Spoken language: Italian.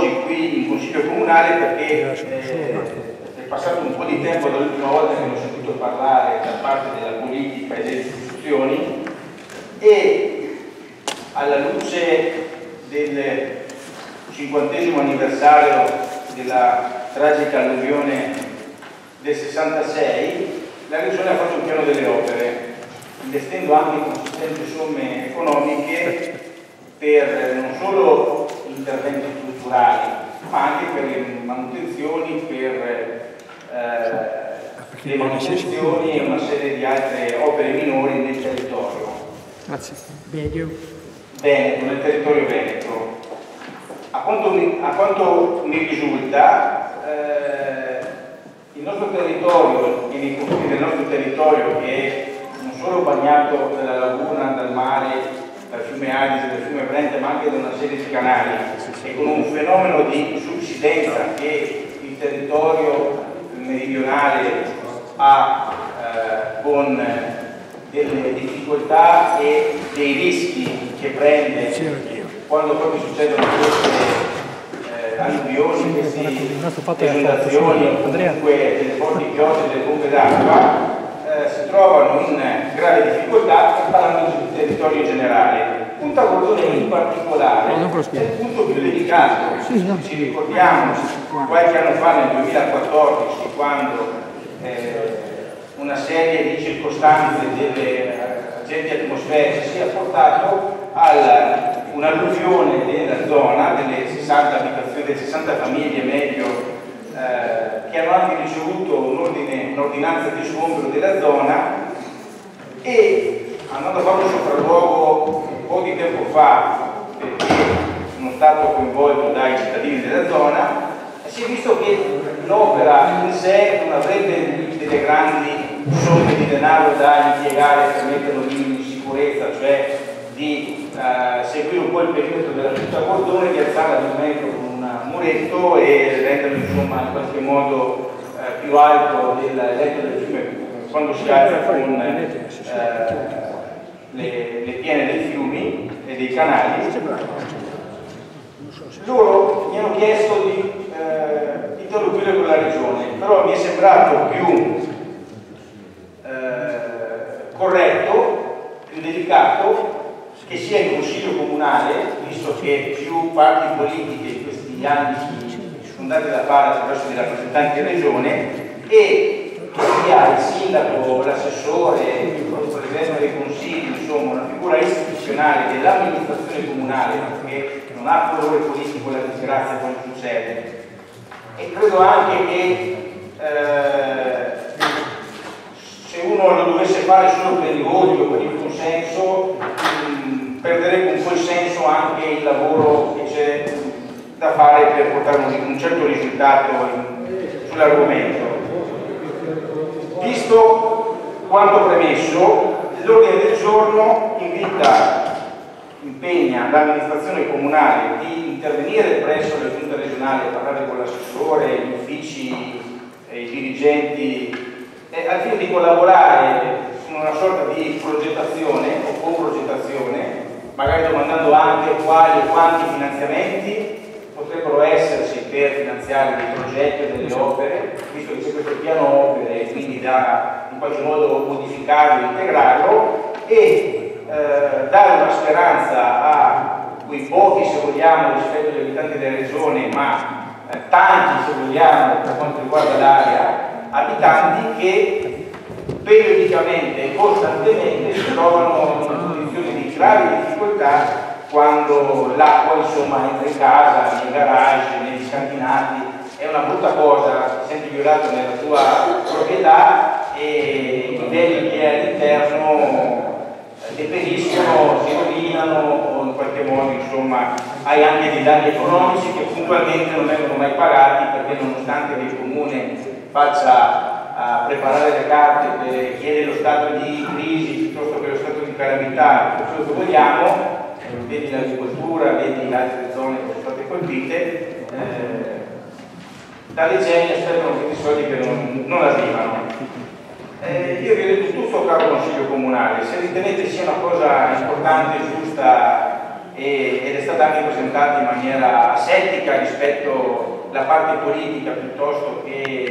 oggi qui in Consiglio Comunale perché è passato un po' di tempo dall'ultima volta che ne ho sentito parlare da parte della politica e delle istituzioni, e alla luce del 50° anniversario della tragica alluvione del 66, la Regione ha fatto un piano delle opere, investendo anche consistenti somme economiche per non solo interventi strutturali, ma anche per le manutenzioni, per le manutenzioni e una serie di altre opere minori nel territorio. Grazie. Veneto, nel territorio veneto. A quanto mi risulta, il nostro territorio, e nei confini del nostro territorio, che è non solo bagnato dalla laguna, dal mare, dal fiume Adige, dal fiume Brenta, ma anche da una serie di canali, e con un fenomeno di subsidenza che il territorio meridionale ha con delle difficoltà e dei rischi che prende quando proprio succedono queste alluvioni, queste inondazioni o comunque delle forti piogge, delle bombe d'acqua, si trovano in grave difficoltà, parlando del territorio generale. Punta Bordone in particolare è il punto più delicato. Ci ricordiamo qualche anno fa, nel 2014, quando una serie di circostanze delle agenti atmosferici ha portato a un'alluvione della zona, delle 60 abitazioni, delle 60 famiglie medio, che hanno anche ricevuto un'ordinanza di sgombero della zona, e andando a fare un sopralluogo un po' di tempo fa, perché sono stato coinvolto dai cittadini della zona, si è visto che l'opera in sé non avrebbe delle grandi somme di denaro da impiegare per mettere un minimo di sicurezza, cioè di seguire un po' il perimetro della città Bordone, di alzarla di 1 metro con un muretto e renderlo insomma in qualche modo più alto del letto del fiume quando si alza con le piene dei fiumi e dei canali. Loro mi hanno chiesto di interloquire con la Regione, però mi è sembrato più corretto, più delicato che sia il Consiglio Comunale, visto che più parti politiche in questi anni sono date da fare attraverso dei rappresentanti di Regione, e che sia il sindaco, l'assessore, il presidente del Consiglio, insomma una figura istituzionale dell'amministrazione comunale, che non ha colore politico la disgrazia quando succede. E credo anche che se uno lo dovesse fare solo per il voto, per il consenso, perderebbe un po' il senso anche il lavoro che c'è da fare per portare un certo risultato sull'argomento. Visto quanto premesso, l'ordine del giorno impegna l'amministrazione comunale di intervenire presso la giunta regionale, parlare con l'assessore, gli uffici e i dirigenti, al fine di collaborare in una sorta di progettazione o co-progettazione, magari domandando anche quali e quanti finanziamenti potrebbero esserci per finanziare dei progetti o delle opere, visto che c'è questo piano opere, quindi da in qualche modo modificarlo, integrarlo, e dare una speranza a quei pochi, se vogliamo, rispetto agli abitanti della regione, ma tanti, se vogliamo, per quanto riguarda l'area, abitanti che periodicamente e costantemente si trovano in condizioni di gravi difficoltà quando l'acqua insomma entra in casa, nei garage, negli scantinati. È una brutta cosa, ti senti violato nella tua proprietà e i livelli che hai all'interno deperiscono, si rovinano o in qualche modo insomma hai anche dei danni economici che puntualmente non vengono mai pagati, perché nonostante il comune faccia a preparare le carte per chiedere lo stato di crisi piuttosto che lo stato di calamità, quello che vogliamo, vedi l'agricoltura, vedi altre zone che sono state colpite, dalle geni aspettano questi soldi che non arrivano. Io vi ho detto tutto, caro Consiglio Comunale, se ritenete sia una cosa importante e giusta ed è stata anche presentata in maniera asettica rispetto alla parte politica piuttosto che